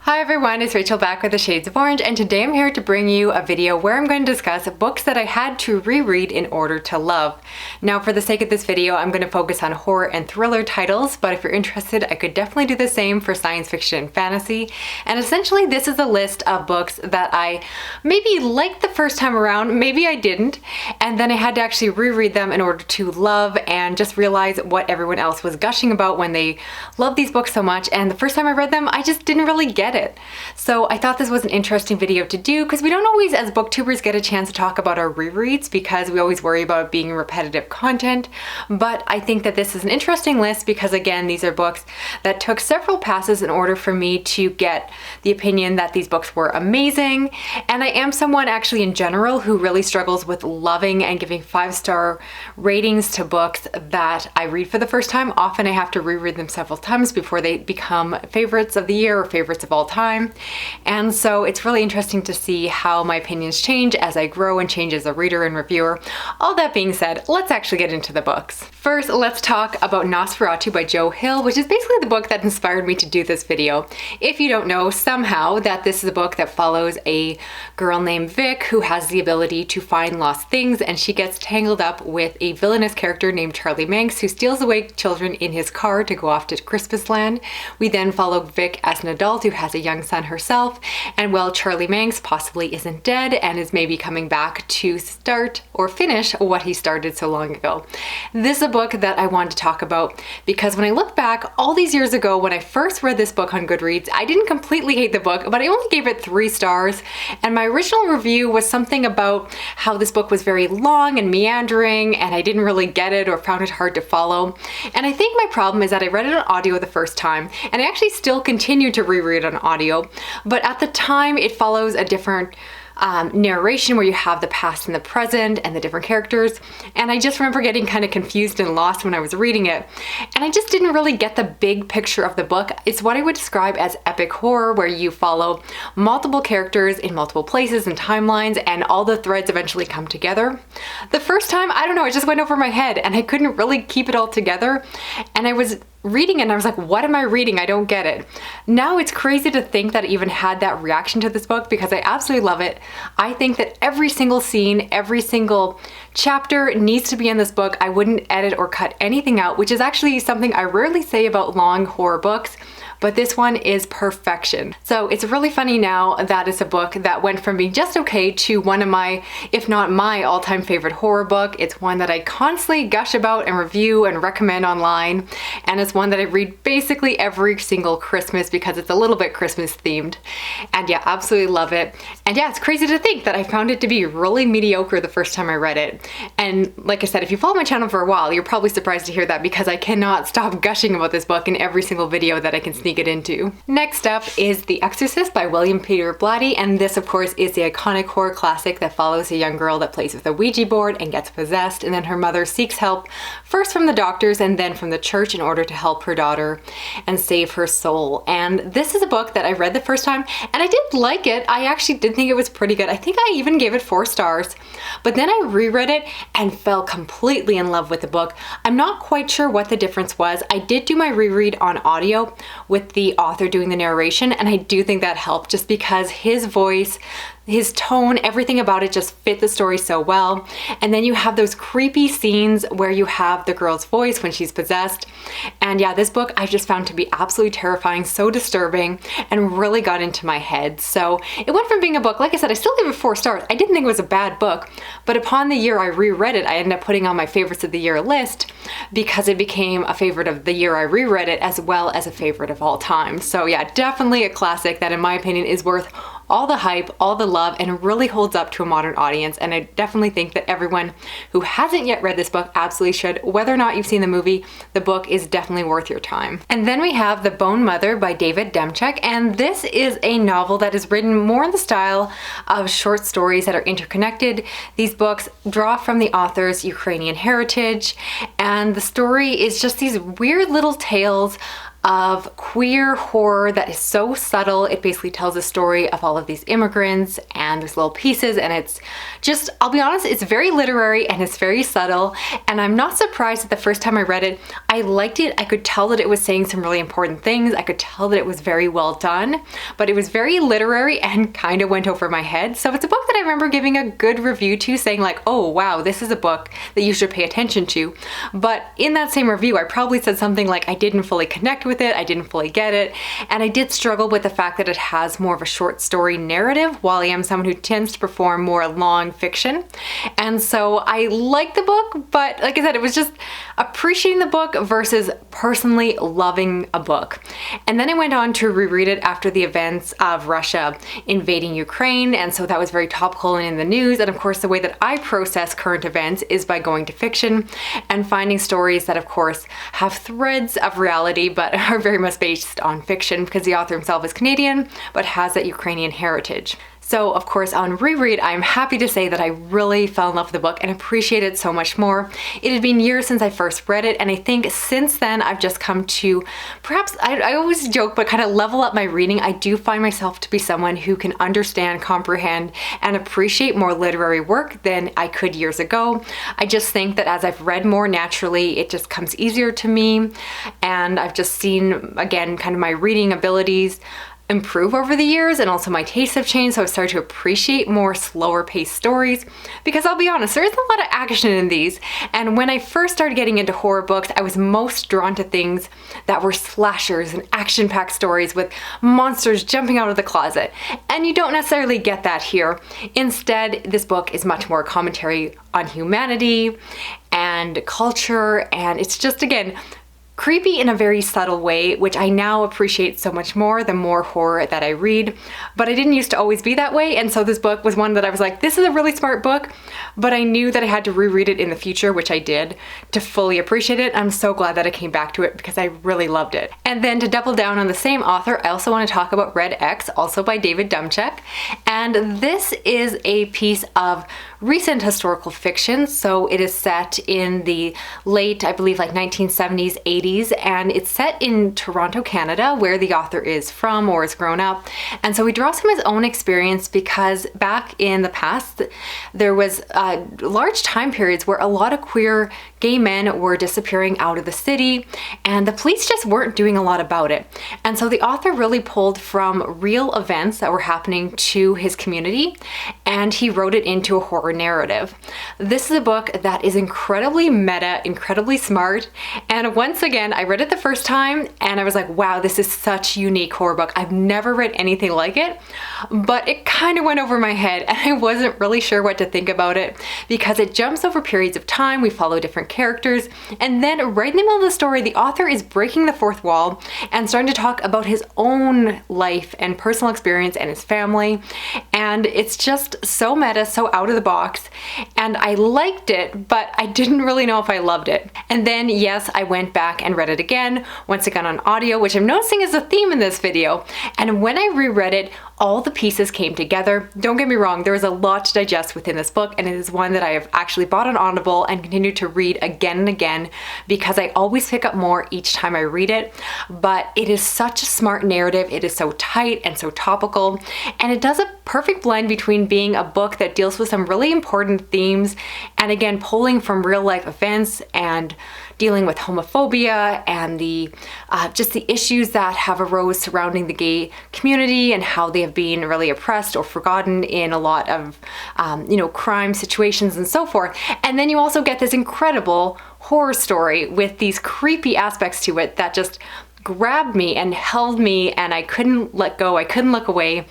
Hi everyone, it's Rachel back with the Shades of Orange, and today I'm here to bring you a video where I'm going to discuss books that I had to reread in order to love. Now, for the sake of this video, I'm going to focus on horror and thriller titles, but if you're interested, I could definitely do the same for science fiction and fantasy. And essentially, this is a list of books that I maybe liked the first time around, maybe I didn't, and then I had to actually reread them in order to love and just realize what everyone else was gushing about when they loved these books so much. And the first time I read them, I just didn't really get it. So I thought this was an interesting video to do because we don't always, as booktubers, get a chance to talk about our rereads because we always worry about it being repetitive content. But I think that this is an interesting list because, again, these are books that took several passes in order for me to get the opinion that these books were amazing. And I am someone actually in general who really struggles with loving and giving 5-star ratings to books that I read for the first time. Often I have to reread them several times before they become favorites of the year or favorites of all time. And so it's really interesting to see how my opinions change as I grow and change as a reader and reviewer. All that being said, let's actually get into the books. First, let's talk about Nosferatu by Joe Hill, which is basically the book that inspired me to do this video. If you don't know somehow that this is a book that follows a girl named Vic who has the ability to find lost things, and she gets tangled up with a villainous character named Charlie Manx who steals away children in his car to go off to Christmas land. We then follow Vic as an adult who has a young son herself, and while Charlie Manx possibly isn't dead and is maybe coming back to start or finish what he started so long ago. This is a book that I wanted to talk about because when I look back all these years ago when I first read this book on Goodreads, I didn't completely hate the book, but I only gave it 3 stars, and my original review was something about how this book was very long and meandering and I didn't really get it or found it hard to follow. And I think my problem is that I read it on audio the first time, and I actually still continue to reread on audio, but at the time it follows a different narration where you have the past and the present and the different characters, and I just remember getting kind of confused and lost when I was reading it, and I just didn't really get the big picture of the book. It's what I would describe as epic horror, where you follow multiple characters in multiple places and timelines, and all the threads eventually come together. The first time, I don't know, it just went over my head and I couldn't really keep it all together, and I was reading it and I was like, what am I reading? I don't get it. Now it's crazy to think that I even had that reaction to this book because I absolutely love it. I think that every single scene, every single chapter needs to be in this book. I wouldn't edit or cut anything out, which is actually something I rarely say about long horror books, but this one is perfection. So it's really funny now that it's a book that went from being just okay to one of my, if not my, all-time favorite horror book. It's one that I constantly gush about and review and recommend online, and it's one that I read basically every single Christmas because it's a little bit Christmas themed. And yeah, absolutely love it. And yeah, it's crazy to think that I found it to be really mediocre the first time I read it. And like I said, if you follow my channel for a while, you're probably surprised to hear that because I cannot stop gushing about this book in every single video that I can sneak it into. Next up is The Exorcist by William Peter Blatty, and this of course is the iconic horror classic that follows a young girl that plays with a Ouija board and gets possessed, and then her mother seeks help first from the doctors and then from the church in order to help her daughter and save her soul. And this is a book that I read the first time and I did like it. I actually did think it was pretty good. I think I even gave it 4 stars, but then I reread it and fell completely in love with the book. I'm not quite sure what the difference was. I did do my reread on audio with the author doing the narration, and I do think that helped just because his voice, his tone, everything about it just fit the story so well. And then you have those creepy scenes where you have the girl's voice when she's possessed. And yeah, this book I just found to be absolutely terrifying, so disturbing, and really got into my head. So it went from being a book, like I said, I still gave it 4 stars. I didn't think it was a bad book, but upon the year I reread it, I ended up putting on my favorites of the year list because it became a favorite of the year I reread it as well as a favorite of all time. So yeah, definitely a classic that in my opinion is worth all the hype, all the love, and really holds up to a modern audience. And I definitely think that everyone who hasn't yet read this book absolutely should. Whether or not you've seen the movie, the book is definitely worth your time. And then we have The Bone Mother by David Demchak, and this is a novel that is written more in the style of short stories that are interconnected. These books draw from the author's Ukrainian heritage, and the story is just these weird little tales of queer horror that is so subtle. It basically tells a story of all of these immigrants and there's little pieces, and it's just, I'll be honest, it's very literary and it's very subtle, and I'm not surprised that the first time I read it, I liked it. I could tell that it was saying some really important things. I could tell that it was very well done, but it was very literary and kind of went over my head. So it's a book that I remember giving a good review to, saying like, oh wow, this is a book that you should pay attention to. But in that same review, I probably said something like I didn't fully connect with it, I didn't fully get it, and I did struggle with the fact that it has more of a short story narrative, while I am someone who tends to perform more long fiction. And so I liked the book, but like I said, it was just appreciating the book versus personally loving a book. And then I went on to reread it after the events of Russia invading Ukraine, and so that was very topical and in the news. And of course, the way that I process current events is by going to fiction and finding stories that of course have threads of reality but are very much based on fiction, because the author himself is Canadian but has that Ukrainian heritage. So of course on reread, I'm happy to say that I really fell in love with the book and appreciate it so much more. It had been years since I first read it, and I think since then I've just come to, perhaps, I always joke, but kind of level up my reading. I do find myself to be someone who can understand, comprehend, and appreciate more literary work than I could years ago. I just think that as I've read more naturally, it just comes easier to me, and I've just seen, again, kind of my reading abilities improve over the years, and also my tastes have changed, so I've started to appreciate more slower paced stories, because I'll be honest, there is a lot of action in these, and when I first started getting into horror books, I was most drawn to things that were slashers and action-packed stories with monsters jumping out of the closet, and you don't necessarily get that here. Instead, this book is much more a commentary on humanity and culture, and it's just, again, creepy in a very subtle way, which I now appreciate so much more the more horror that I read. But I didn't used to always be that way, and so this book was one that I was like, this is a really smart book, but I knew that I had to reread it in the future, which I did, to fully appreciate it. I'm so glad that I came back to it because I really loved it. And then to double down on the same author, I also want to talk about Red X, also by David Dumchek. And this is a piece of recent historical fiction, so it is set in the late, I believe, like 1970s, 80s, and it's set in Toronto, Canada, where the author is from or has grown up. And so he draws from his own experience, because back in the past, there was large time periods where a lot of queer gay men were disappearing out of the city, and the police just weren't doing a lot about it. And so the author really pulled from real events that were happening to his community, and he wrote it into a horror narrative. This is a book that is incredibly meta, incredibly smart, and once again, I read it the first time and I was like, wow, this is such a unique horror book. I've never read anything like it, but it kind of went over my head and I wasn't really sure what to think about it, because it jumps over periods of time. We follow different characters, and then right in the middle of the story, the author is breaking the fourth wall and starting to talk about his own life and personal experience and his family, and it's just so meta, so out of the box, and I liked it, but I didn't really know if I loved it. And then yes, I went back and read it again, once again on audio, which I'm noticing is a theme in this video, and when I reread it, all the pieces came together. Don't get me wrong, there is a lot to digest within this book, and it is one that I have actually bought on Audible and continue to read again and again, because I always pick up more each time I read it. But it is such a smart narrative, it is so tight and so topical, and it does a perfect blend between being a book that deals with some really important themes, and again, pulling from real life events and dealing with homophobia and the just the issues that have arose surrounding the gay community and how they have been really oppressed or forgotten in a lot of crime situations and so forth. And then you also get this incredible horror story with these creepy aspects to it that just grabbed me and held me, and I couldn't let go, I couldn't look away.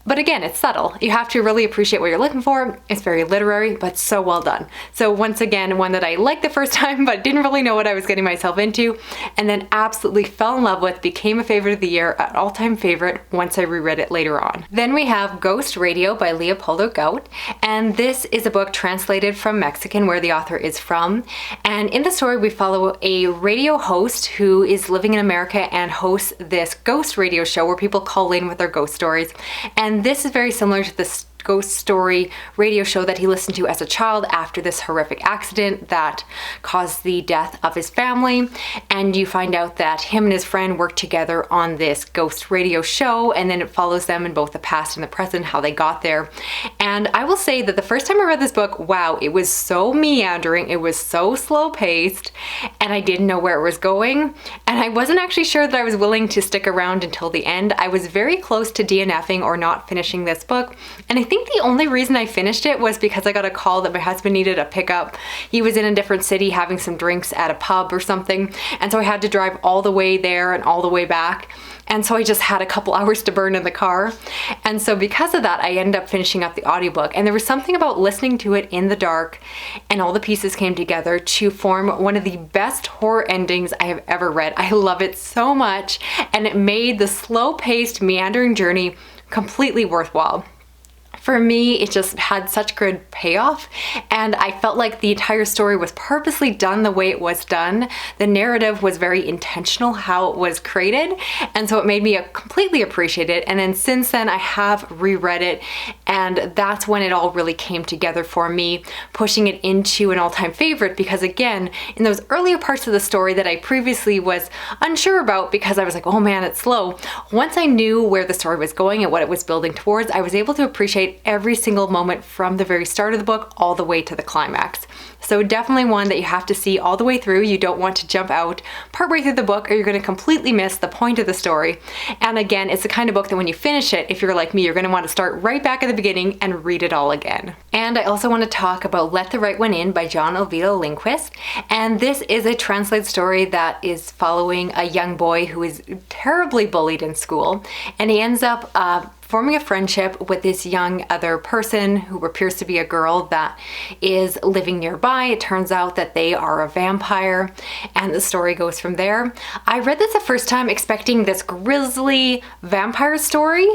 But again, it's subtle. You have to really appreciate what you're looking for. It's very literary, but so well done. So once again, one that I liked the first time, but didn't really know what I was getting myself into, and then absolutely fell in love with, became a favorite of the year, an all-time favorite once I reread it later on. Then we have Ghost Radio by Leopoldo Gaut, and this is a book translated from Mexican, where the author is from. And in the story, we follow a radio host who is living in America and hosts this ghost radio show where people call in with their ghost stories. And this is very similar to this ghost story radio show that he listened to as a child after this horrific accident that caused the death of his family. And you find out that him and his friend worked together on this ghost radio show, and then it follows them in both the past and the present, how they got there. And I will say that the first time I read this book, wow, it was so meandering, it was so slow paced, and I didn't know where it was going. And I wasn't actually sure that I was willing to stick around until the end. I was very close to DNFing or not finishing this book. And I think the only reason I finished it was because I got a call that my husband needed a pickup. He was in a different city having some drinks at a pub or something. And so I had to drive all the way there and all the way back. And so I just had a couple hours to burn in the car. And so because of that, I ended up finishing up the audiobook. And there was something about listening to it in the dark and all the pieces came together to form one of the best horror endings I have ever read. I love it so much, and it made the slow-paced, meandering journey completely worthwhile. For me, it just had such good payoff, and I felt like the entire story was purposely done the way it was done. The narrative was very intentional how it was created, and so it made me completely appreciate it. And then since then, I have reread it, and that's when it all really came together for me, pushing it into an all-time favorite, because again, in those earlier parts of the story that I previously was unsure about because I was like, oh man, it's slow. Once I knew where the story was going and what it was building towards, I was able to appreciate every single moment from the very start of the book all the way to the climax. So definitely one that you have to see all the way through. You don't want to jump out partway through the book or you're going to completely miss the point of the story. And again, it's the kind of book that when you finish it, if you're like me, you're going to want to start right back at the beginning and read it all again. And I also want to talk about Let the Right One In by John Oviedo Lindquist. And this is a translated story that is following a young boy who is terribly bullied in school, and he ends up forming a friendship with this young other person who appears to be a girl that is living nearby. It turns out that they are a vampire, and the story goes from there. I read this the first time expecting this grisly vampire story,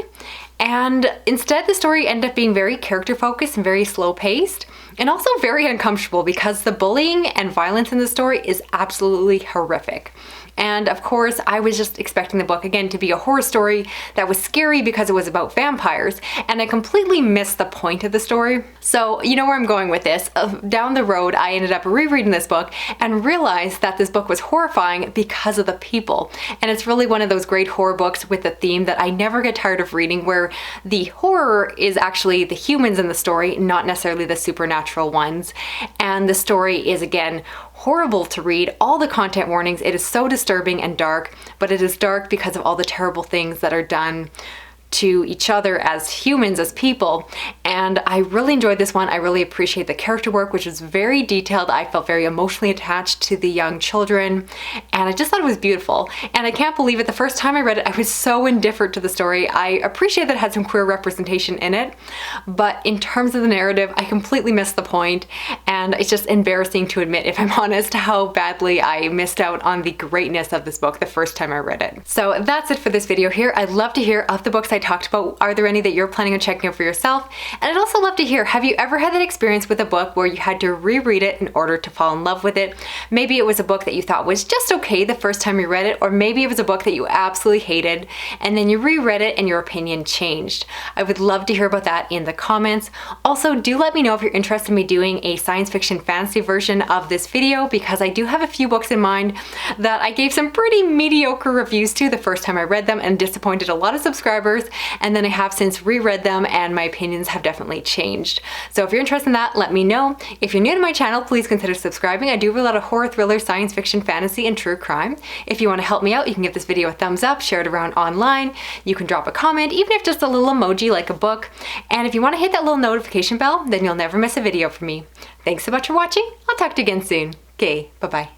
and instead the story ended up being very character focused and very slow paced, and also very uncomfortable because the bullying and violence in the story is absolutely horrific. And of course, I was just expecting the book again to be a horror story that was scary because it was about vampires, and I completely missed the point of the story. So you know where I'm going with this. Down the road, I ended up rereading this book and realized that this book was horrifying because of the people. And it's really one of those great horror books with a theme that I never get tired of reading, where the horror is actually the humans in the story, not necessarily the supernatural ones. And the story is, again, horrible to read. All the content warnings, it is so disturbing and dark, but it is dark because of all the terrible things that are done to each other as humans, as people. And I really enjoyed this one. I really appreciate the character work, which was very detailed. I felt very emotionally attached to the young children, and I just thought it was beautiful. And I can't believe it, the first time I read it, I was so indifferent to the story. I appreciate that it had some queer representation in it, but in terms of the narrative, I completely missed the point, and it's just embarrassing to admit, if I'm honest, how badly I missed out on the greatness of this book the first time I read it. So that's it for this video here. I'd love to hear of the books I talked about. Are there any that you're planning on checking out for yourself? And I'd also love to hear, have you ever had that experience with a book where you had to reread it in order to fall in love with it? Maybe it was a book that you thought was just okay the first time you read it, or maybe it was a book that you absolutely hated and then you reread it and your opinion changed. I would love to hear about that in the comments. Also, do let me know if you're interested in me doing a science fiction fantasy version of this video, because I do have a few books in mind that I gave some pretty mediocre reviews to the first time I read them and disappointed a lot of subscribers. And then I have since reread them and my opinions have definitely changed. So if you're interested in that, let me know. If you're new to my channel, please consider subscribing. I do a lot of horror, thriller, science fiction, fantasy, and true crime. If you want to help me out, you can give this video a thumbs up, share it around online. You can drop a comment, even if just a little emoji like a book. And if you want to hit that little notification bell, then you'll never miss a video from me. Thanks so much for watching. I'll talk to you again soon. Okay, bye-bye.